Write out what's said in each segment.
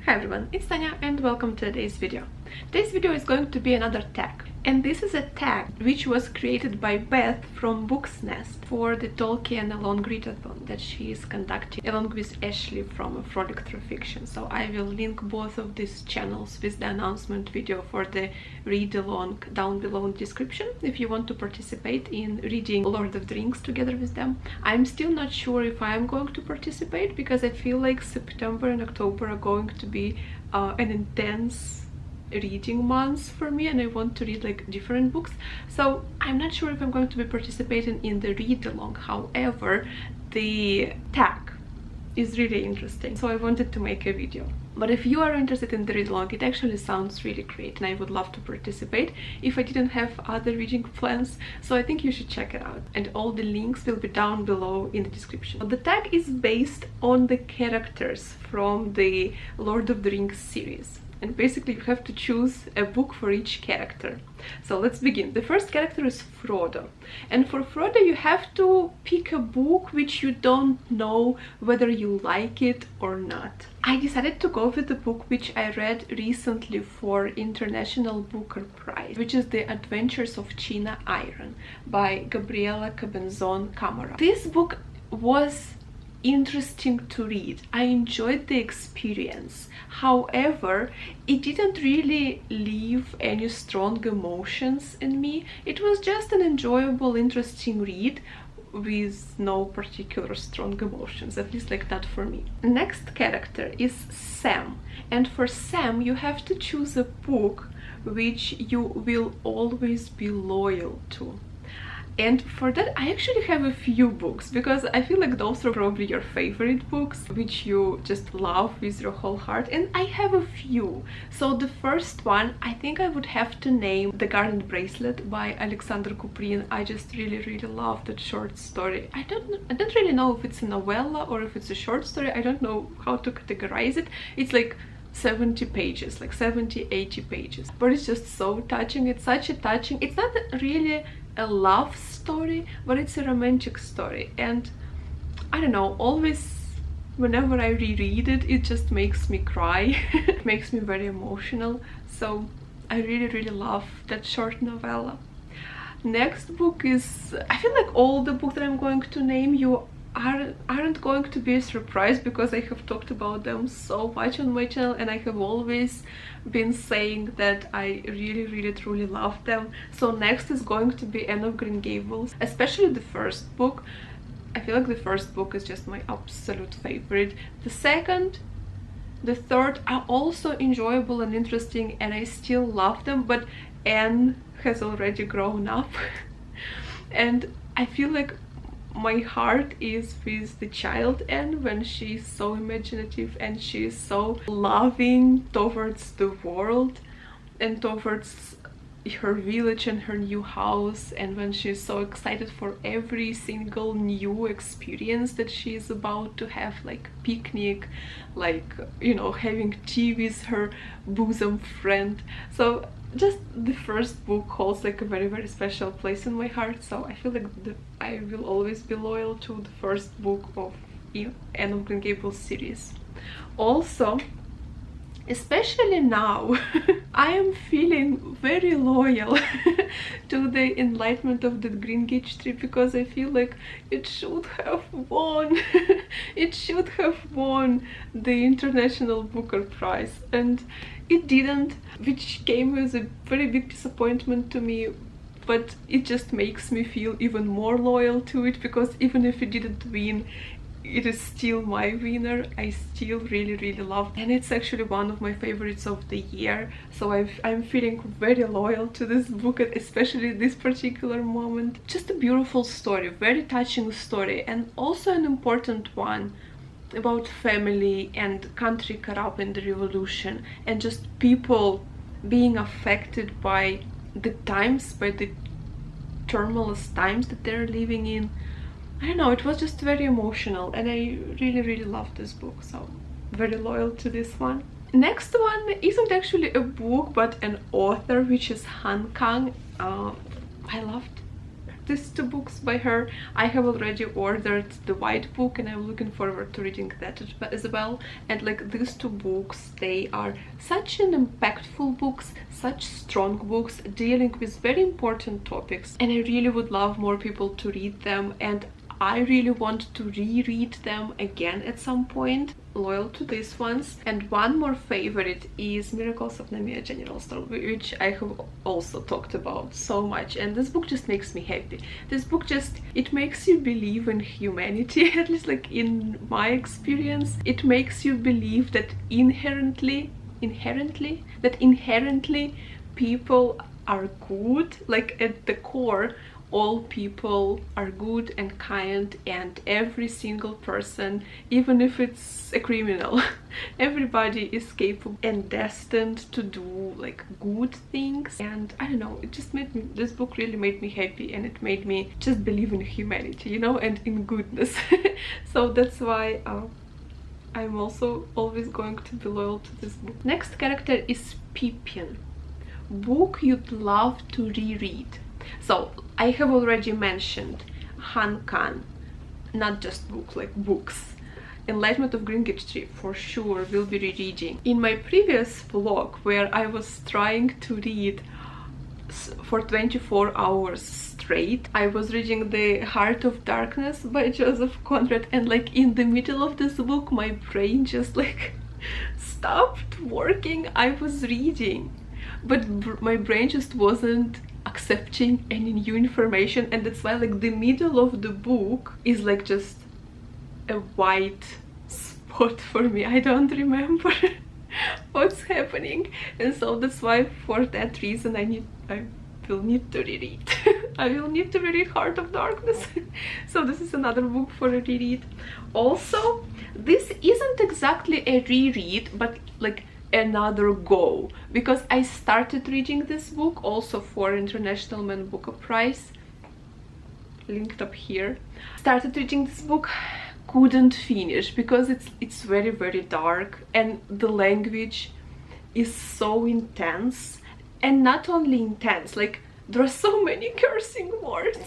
Hi everyone, it's Tanya and welcome to today's video. Today's video is going to be another tag, and this is a tag which was created by Beth from Book's Nest for the Tolkien long readathon that she is conducting along with Ashley from Frolic Through Fiction. So I will link both of these channels with the announcement video for the read along down below in the description if you want to participate in reading Lord of the Rings together with them. I'm still not sure if I'm going to participate because I feel like September and October are going to be an intense reading months for me, and I want to read like different books, so I'm not sure if I'm going to be participating in the read along. However, the tag is really interesting, so I wanted to make a video. But if you are interested in the read along, it actually sounds really great and I would love to participate if I didn't have other reading plans, so I think you should check it out, and all the links will be down below in the description. The tag is based on the characters from the Lord of the Rings series, and basically you have to choose a book for each character. So let's begin. The first character is Frodo, and for Frodo you have to pick a book which you don't know whether you like it or not. I decided to go with the book which I read recently for International Booker Prize, which is The Adventures of China Iron by Gabriela Cabenzon Camara. This book was interesting to read. I enjoyed the experience. However, it didn't really leave any strong emotions in me. It was just an enjoyable, interesting read with no particular strong emotions, at least like that for me. Next character is Sam, and for Sam you have to choose a book which you will always be loyal to. And for that I actually have a few books, because I feel like those are probably your favorite books which you just love with your whole heart, and I have a few. So the first one, I think I would have to name The Garnet Bracelet by Alexander Kuprin. I just really love that short story. I don't really know if it's a novella or if it's a short story. I don't know how to categorize it. It's like 70 pages, like 70-80 pages, but it's just so touching. It's such a touching, it's not really a love story, but it's a romantic story, and I don't know, always whenever I reread it, it just makes me cry. It makes me very emotional, so I really love that short novella. Next book is, I feel like all the books that I'm going to name you aren't going to be a surprise, because I have talked about them so much on my channel and I have always been saying that I really truly love them. So next is going to be Anne of Green Gables, especially the first book. I feel like the first book is just my absolute favorite. The second, the third are also enjoyable and interesting and I still love them, but Anne has already grown up and I feel like my heart is with the child Anne when she's so imaginative and she's so loving towards the world and towards her village and her new house, and when she's so excited for every single new experience that she is about to have, like picnic, like, you know, having tea with her bosom friend. So just the first book holds like a very special place in my heart, so I feel like I will always be loyal to the first book of Anne of Green Gables series. Also, especially now, I am feeling very loyal to the Enlightenment of the Green Gage Tree, because I feel like it should have won. It should have won the International Booker Prize, and it didn't, which came as a very big disappointment to me, but it just makes me feel even more loyal to it, because even if it didn't win, it is still my winner. I still really love it, and it's actually one of my favorites of the year, so I'm feeling very loyal to this book, especially this particular moment. Just a beautiful story, very touching story, and also an important one about family and country caught up in the revolution, and just people being affected by the times, by the tumultuous times that they're living in. I don't know, it was just very emotional and I really loved this book, so very loyal to this one. Next one isn't actually a book but an author, which is Kang. I loved these two books by her. I have already ordered the white book and I'm looking forward to reading that as well. And like these two books, they are such an impactful books, such strong books dealing with very important topics, and I really would love more people to read them, and I really want to reread them again at some point. Loyal to these ones. And one more favorite is Miracles of Nemia General Store, which I have also talked about so much, and this book just makes me happy. This book just, it makes you believe in humanity, at least like in my experience. It makes you believe that inherently people are good, like at the core all people are good and kind, and every single person, even if it's a criminal, everybody is capable and destined to do like good things. And I don't know, it just made me, this book really made me happy, and it made me just believe in humanity, you know, and in goodness. So that's why I'm also always going to be loyal to this book. Next character is Pippin. Book you'd love to reread. So I have already mentioned Kang, not just books, like books. Enlightenment of Gringotts Tree for sure will be rereading. In my previous vlog, where I was trying to read for 24 hours straight, I was reading The Heart of Darkness by Joseph Conrad, and like in the middle of this book my brain just like stopped working. I was reading, but my brain just wasn't accepting any new information, and that's why like the middle of the book is like just a white spot for me. I don't remember what's happening, and so that's why for that reason I will need to reread. I will need to reread Heart of Darkness. So this is another book for a reread. Also, this isn't exactly a reread, but like another go, because I started reading this book also for International Man Booker Prize, linked up here. Started reading this book, couldn't finish because it's very, very dark, and the language is so intense. And not only intense, like there are so many cursing words.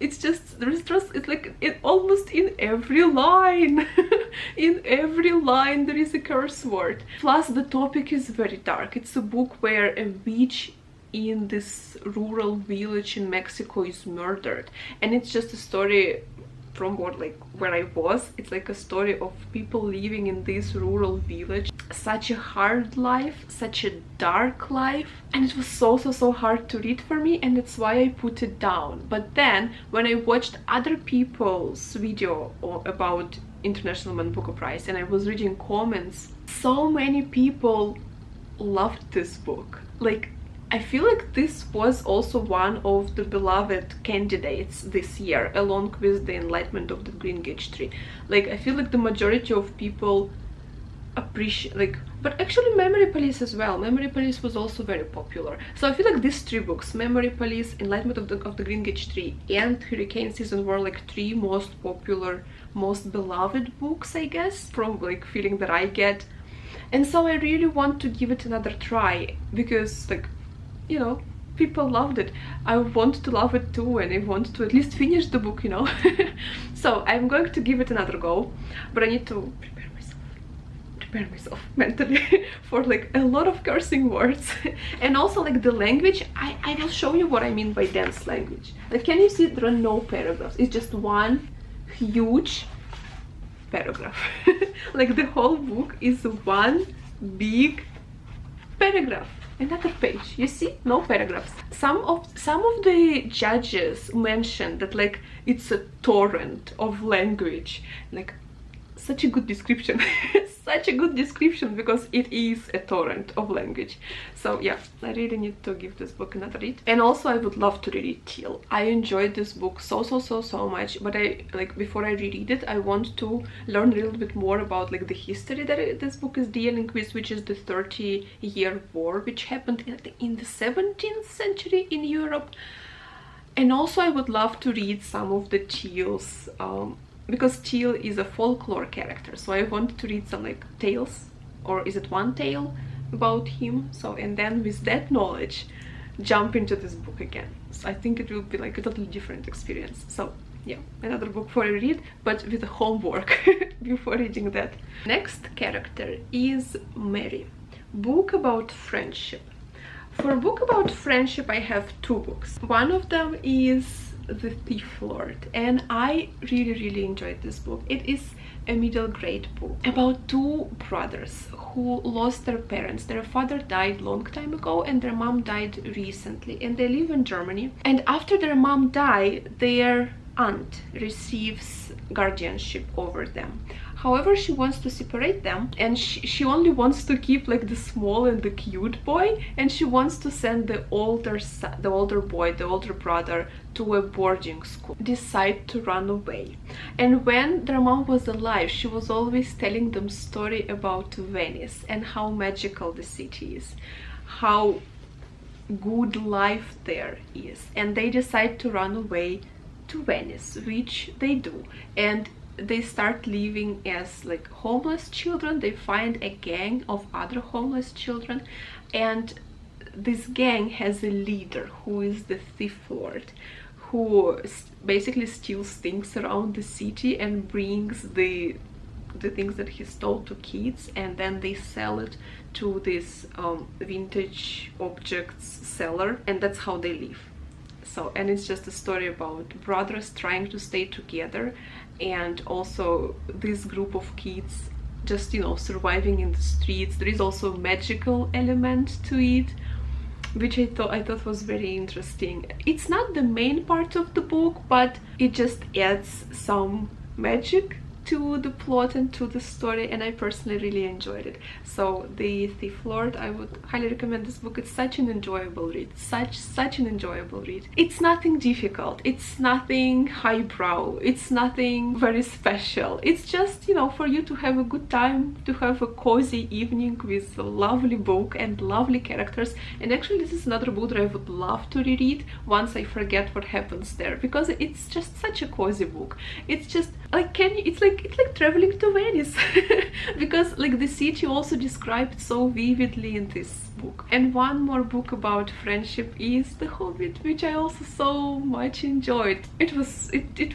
It's like almost in every line. In every line there is a curse word. Plus the topic is very dark. It's a book where a witch in this rural village in Mexico is murdered, and it's just a story from where I was. It's like a story of people living in this rural village. Such a hard life, such a dark life, and it was so hard to read for me, and that's why I put it down. But then when I watched other people's video about International Man Booker Prize, and I was reading comments, so many people loved this book. Like, I feel like this was also one of the beloved candidates this year, along with The Enlightenment of the Gringotts Tree. Like, I feel like the majority of people appreciate, like, but actually Memory Police as well. Memory Police was also very popular. So I feel like these three books, Memory Police, Enlightenment of the Gringotts Tree, and Hurricane Season, were like three most popular, most beloved books, I guess, from like feeling that I get. And so I really want to give it another try, because like, you know, people loved it. I want to love it too, and I want to at least finish the book, you know. So I'm going to give it another go, but I need to prepare myself mentally for like a lot of cursing words. And also like the language, I will show you what I mean by dense language. Like, can you see there are no paragraphs? It's just one huge paragraph. Like the whole book is one big paragraph. Another page, you see, no paragraphs. Some of the judges mentioned that like it's a torrent of language. Like, such a good description. Such a good description, because it is a torrent of language. So yeah, I really need to give this book another read. And also I would love to reread Steele. I enjoyed this book so much, but I like, before I reread it, I want to learn a little bit more about like the history that this book is dealing with, which is the 30-year war, which happened in the 17th century in Europe. And also I would love to read some of the Steele's because Steele is a folklore character, so I want to read some like tales, or is it one tale about him? So, and then with that knowledge, jump into this book again. So I think it will be like a totally different experience. So yeah, another book for a read, but with a homework before reading that. Next character is Mary. Book about friendship. For a book about friendship, I have two books. One of them is The Thief Lord, and I really enjoyed this book. It is a middle grade book about two brothers who lost their parents. Their father died long time ago and their mom died recently, and they live in Germany. And after their mom died, their aunt receives guardianship over them. However, she wants to separate them, and she only wants to keep like the small and the cute boy, and she wants to send the older boy, the older brother, to a boarding school. Decide to run away. And when their mom was alive, she was always telling them story about Venice and how magical the city is, how good life there is. And they decide to run away to Venice, which they do, and they start living as like homeless children. They find a gang of other homeless children, and this gang has a leader who is the Thief Lord, who basically steals things around the city and brings the things that he stole to kids, and then they sell it to this vintage objects seller, and that's how they live. So, and it's just a story about brothers trying to stay together, and also this group of kids just, you know, surviving in the streets. There is also a magical element to it, which I thought was very interesting. It's not the main part of the book, but it just adds some magic to the plot and to the story, and I personally really enjoyed it. So The Thief Lord, I would highly recommend this book. It's such an enjoyable read, such an enjoyable read. It's nothing difficult, it's nothing highbrow, it's nothing very special. It's just, you know, for you to have a good time, to have a cozy evening with a lovely book and lovely characters. And actually this is another book that I would love to reread once I forget what happens there, because it's just such a cozy book. It's just like, it's like traveling to Venice because like the city also described so vividly in this book. And one more book about friendship is The Hobbit, which I also so much enjoyed. It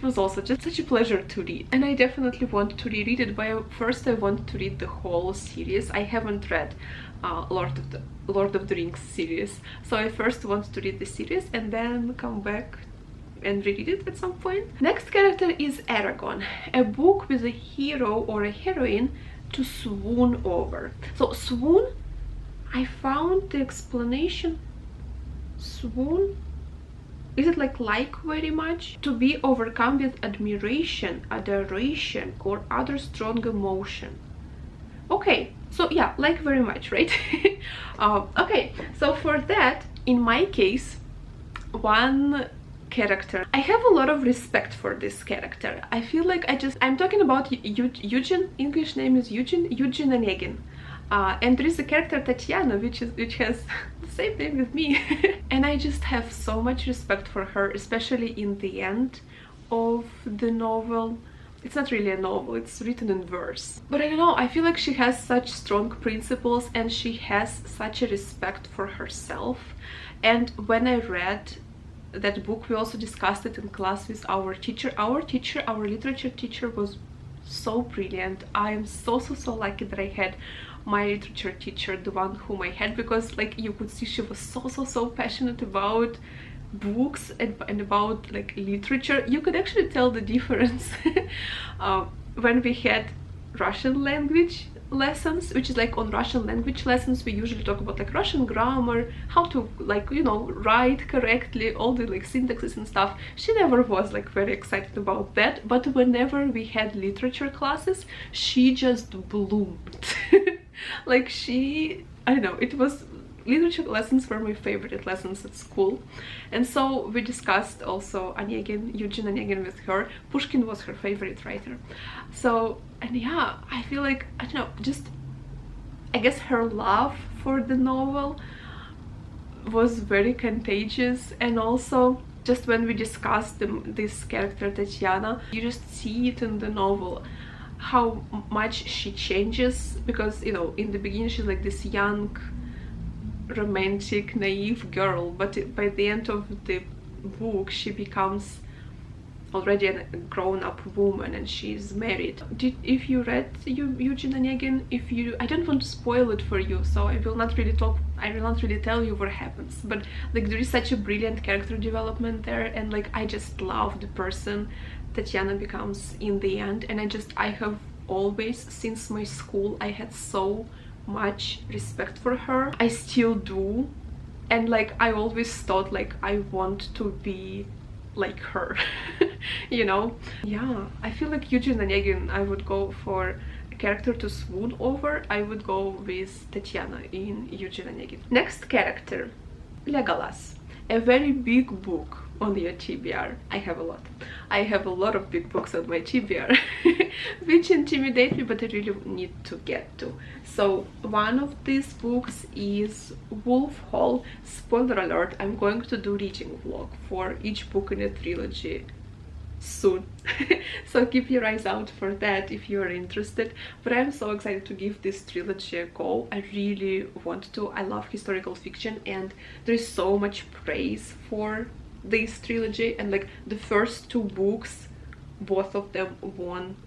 was also just such a pleasure to read, and I definitely want to reread it, but first I want to read the whole series. I haven't read Lord of the Rings series, so I first want to read the series and then come back and read it at some point. Next character is Aragon, a book with a hero or a heroine to swoon over. So swoon, I found the explanation. Swoon, is it like very much? To be overcome with admiration, adoration, or other strong emotion. Okay, so yeah, like very much, right? Okay, so for that, in my case, one character, I have a lot of respect for this character. I feel like I'm talking about Eugene. English name is Eugene Onegin. And there is a character Tatiana, which has the same name as me. And I just have so much respect for her, especially in the end of the novel. It's not really a novel, it's written in verse. But I don't know, I feel like she has such strong principles and she has such a respect for herself. And when I read that book, we also discussed it in class with our teacher. Our literature teacher was so brilliant. I am so lucky that I had my literature teacher, the one whom I had, because like you could see she was so passionate about books and about like literature. You could actually tell the difference when we had Russian language lessons, which is like on Russian language lessons we usually talk about like Russian grammar, how to like, you know, write correctly, all the like syntaxes and stuff. She never was like very excited about that, but whenever we had literature classes, she just bloomed. Like I don't know, it was, literature lessons were my favorite lessons at school. And so we discussed also Eugene Onegin with her. Pushkin was her favorite writer. So, and yeah, I feel like, I don't know, just I guess her love for the novel was very contagious. And also just when we discussed this character Tatiana, you just see it in the novel how much she changes, because, you know, in the beginning she's like this young romantic, naive girl, but by the end of the book she becomes already a grown-up woman and she's married. If you read Eugene Onegin, I don't want to spoil it for you, so I will not really tell you what happens, but like there is such a brilliant character development there, and like I just love the person Tatiana becomes in the end. And I have always, since my school, I had so much respect for her. I still do, and like I always thought like I want to be like her. You know? Yeah, I feel like Eugene Onegin, I would go for a character to swoon over. I would go with Tatiana in Eugene Onegin. Next character, Legolas. A very big book on your TBR. I have a lot of big books on my TBR which intimidate me, but I really need to get to. So one of these books is Wolf Hall. Spoiler alert, I'm going to do reading vlog for each book in a trilogy soon. So keep your eyes out for that if you are interested. But I'm so excited to give this trilogy a go. I really want to. I love historical fiction, and there is so much praise for this trilogy, and like the first two books, both of them won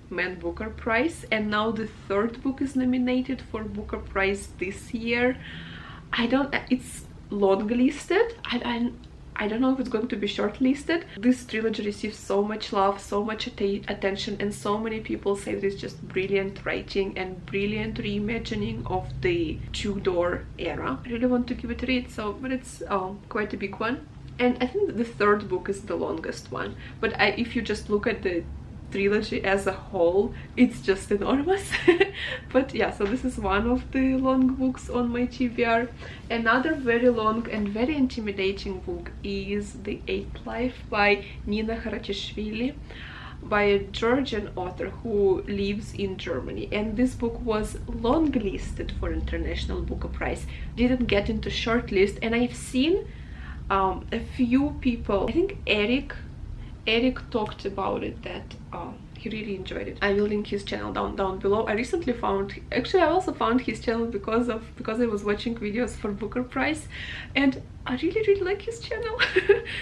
Man Booker Prize, and now the third book is nominated for Booker Prize this year. It's long listed. I don't know if it's going to be shortlisted. This trilogy receives so much love, so much attention, and so many people say that it's just brilliant writing and brilliant reimagining of the Tudor era. I really want to give it a read, but it's quite a big one. And I think the third book is the longest one, but if you just look at the trilogy as a whole, it's just enormous. But yeah, so this is one of the long books on my TBR. Another very long and very intimidating book is The Eighth Life by Nina Harachishvili, by a Georgian author who lives in Germany, and this book was long listed for International Booker Prize, didn't get into shortlist. And I've seen a few people, I think Eric talked about it, that he really enjoyed it. I will link his channel down below. I recently found, actually I also found his channel because I was watching videos for Booker Prize, and I really like his channel.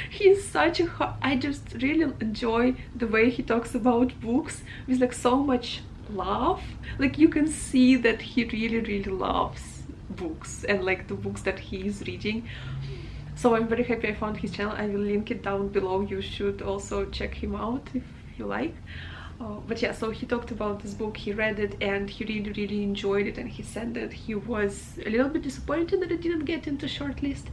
He's such a I just really enjoy the way he talks about books with like so much love. Like you can see that he really loves books and like the books that he is reading. So I'm very happy I found his channel. I will link it down below. You should also check him out if you like. But yeah, so he talked about this book, he read it, and he really enjoyed it, and he said that he was a little bit disappointed that it didn't get into shortlist.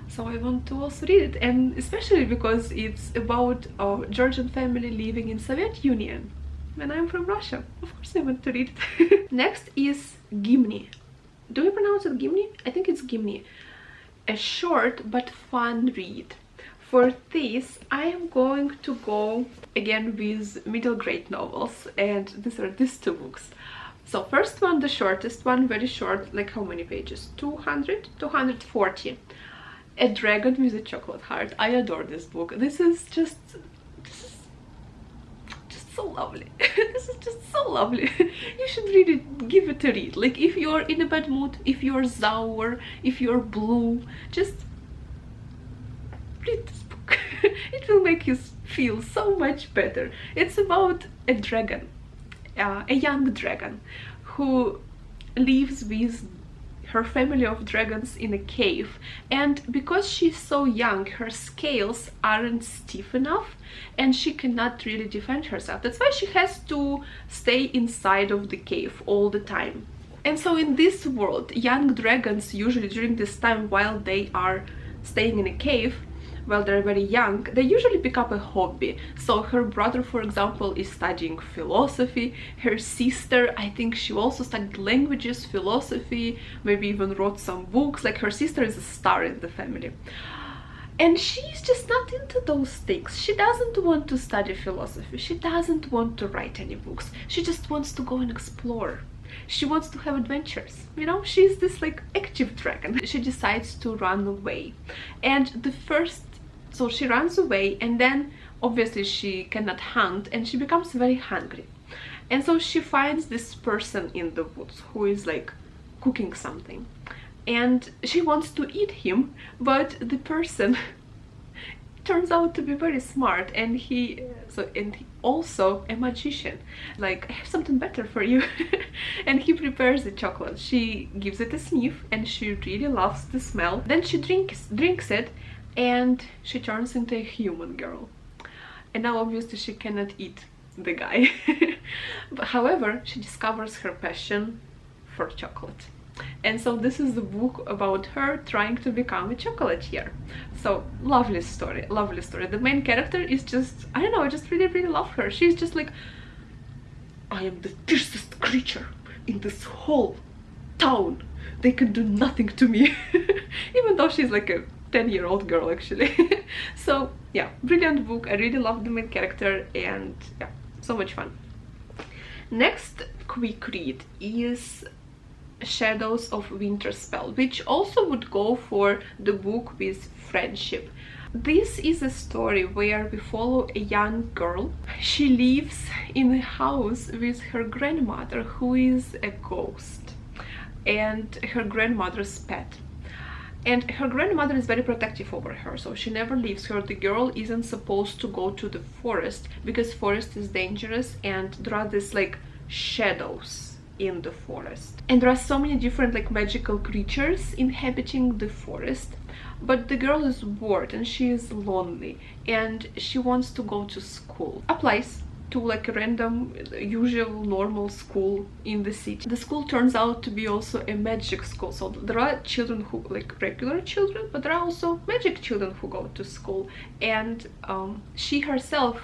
So I want to also read it, and especially because it's about a Georgian family living in Soviet Union, and I'm from Russia. Of course I want to read it. Next is Gimme. Do you pronounce it Gimme? I think it's Gimme. A short but fun read. For this, I am going to go again with middle grade novels, and these are these two books. So first one, the shortest one, very short, like how many pages? 240. A Dragon with a Chocolate Heart. I adore this book. This is just so lovely. This is just so lovely. You should really give it a read. Like if you're in a bad mood, if you're sour, if you're blue, just read this book. It will make you feel so much better. It's about a dragon, a young dragon, who lives with her family of dragons in a cave, and because she's so young, her scales aren't stiff enough and she cannot really defend herself. That's why she has to stay inside of the cave all the time. And so in this world, young dragons usually during this time, while they are staying in a cave, while they're very young, they usually pick up a hobby. So her brother, for example, is studying philosophy. Her sister, I think she also studied languages, philosophy, maybe even wrote some books. Like her sister is a star in the family. And she's just not into those things. She doesn't want to study philosophy. She doesn't want to write any books. She just wants to go and explore. She wants to have adventures, you know. She's this like active dragon. She decides to run away, and so she runs away, and then obviously she cannot hunt, and she becomes very hungry, and so she finds this person in the woods who is like cooking something, and she wants to eat him, but the person turns out to be very smart, and he also a magician. Like, I have something better for you. And he prepares the chocolate. She gives it a sniff and she really loves the smell. Then she drinks it, and she turns into a human girl. And now obviously she cannot eat the guy. But however, she discovers her passion for chocolate. And so this is the book about her trying to become a chocolatier. So lovely story, lovely story. The main character is just, I don't know, I just really love her. She's just like, I am the fiercest creature in this whole town. They can do nothing to me. Even though she's like a 10-year-old girl actually. So yeah, brilliant book. I really love the main character, and yeah, so much fun. Next quick read is Shadows of Winterspell, which also would go for the book with friendship. This is a story where we follow a young girl. She lives in a house with her grandmother, who is a ghost, and her grandmother's pet. And her grandmother is very protective over her, so she never leaves her. The girl isn't supposed to go to the forest because forest is dangerous, and there are these like shadows in the forest, and there are so many different like magical creatures inhabiting the forest. But the girl is bored and she is lonely, and she wants to go to school. Applies to like a random usual normal school in the city. The school turns out to be also a magic school, so there are children who like regular children, but there are also magic children who go to school. And she herself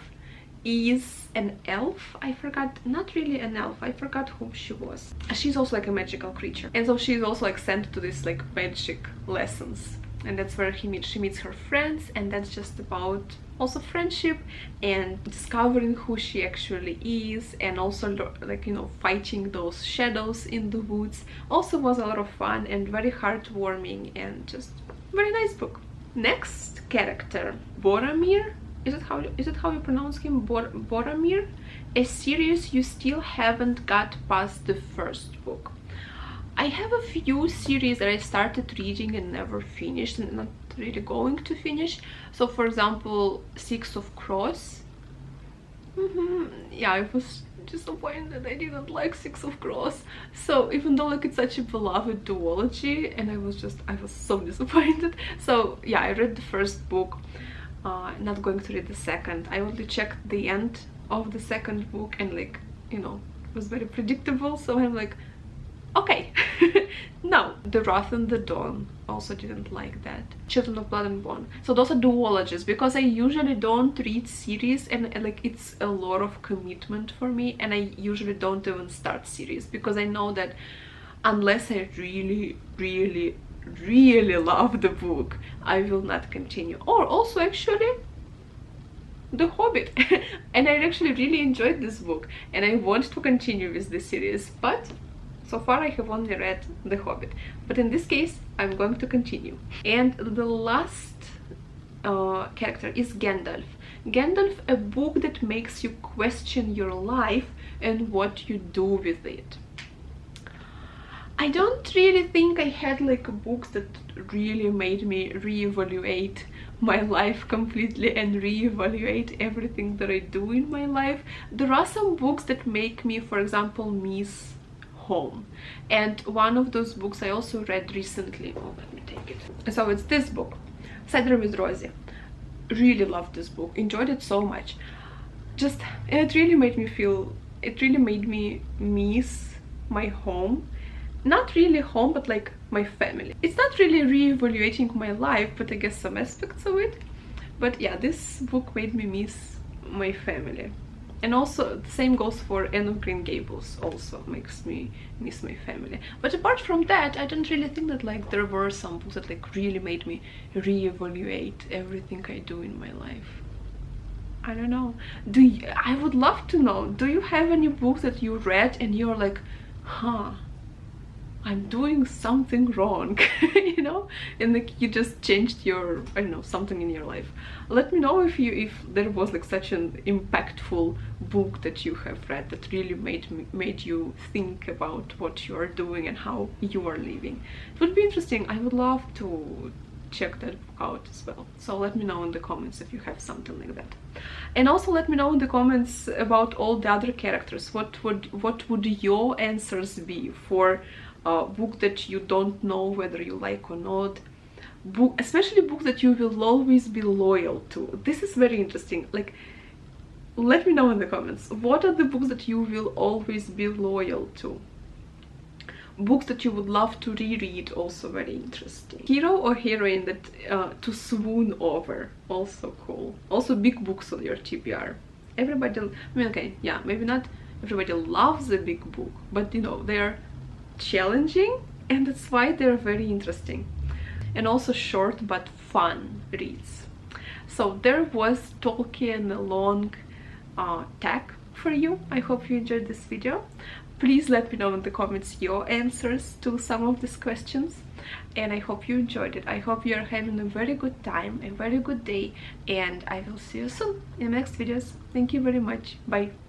is an elf. I forgot, not really an elf, I forgot who she was. She's also like a magical creature, and so she's also like sent to this like magic lessons, and that's where she meets her friends, and that's just about also friendship and discovering who she actually is, and also like, you know, fighting those shadows in the woods. Also was a lot of fun and very heartwarming, and just very nice book. Next character, Voramir. Is it how you pronounce him? Voramir? A series you still haven't got past the first book. I have a few series that I started reading and never finished, and not really going to finish. So for example, Six of Crows. Yeah, I was disappointed I didn't like Six of Crows. So even though like it's such a beloved duology, and I was so disappointed. So yeah, I read the first book. Not going to read the second. I only checked the end of the second book, and like, you know, it was very predictable, so I'm like, okay. No, The Wrath and the Dawn, also didn't like that. Children of Blood and Bone. So those are duologies, because I usually don't read series, and like it's a lot of commitment for me, and I usually don't even start series, because I know that unless I really love the book, I will not continue. Or also actually The Hobbit. And I actually really enjoyed this book, and I want to continue with this series, but so far I have only read The Hobbit. But in this case, I'm going to continue. And the last character is Gandalf. Gandalf, a book that makes you question your life and what you do with it. I don't really think I had like books that really made me reevaluate my life completely and reevaluate everything that I do in my life. There are some books that make me, for example, miss home, and one of those books I also read recently. Oh, let me take it. So it's this book, Cider with Rosie. Really loved this book, enjoyed it so much. Just, it really made me miss my home. Not really home, but like my family. It's not really re-evaluating my life, but I guess some aspects of it. But yeah, this book made me miss my family. And also the same goes for Anne of Green Gables, also makes me miss my family. But apart from that, I don't really think that like there were some books that like really made me re-evaluate everything I do in my life. I don't know. I would love to know, do you have any books that you read and you're like, huh, I'm doing something wrong, you know, and like you just changed your, I don't know, something in your life. Let me know if there was like such an impactful book that you have read that really made you think about what you are doing and how you are living. It would be interesting. I would love to check that book out as well. So let me know in the comments if you have something like that. And also let me know in the comments about all the other characters. What would your answers be for a book that you don't know whether you like or not? Especially books that you will always be loyal to. This is very interesting. Like, let me know in the comments. What are the books that you will always be loyal to? Books that you would love to reread, also very interesting. Hero or heroine that to swoon over, also cool. Also big books on your TBR. Everybody, I mean, okay, yeah, maybe not everybody loves a big book, but you know, they're challenging and that's why they're very interesting. And also short but fun reads. So there was Tolkien long tag for you. I hope you enjoyed this video. Please let me know in the comments your answers to some of these questions, and I hope you enjoyed it. I hope you are having a very good time, a very good day, and I will see you soon in the next videos. Thank you very much. Bye.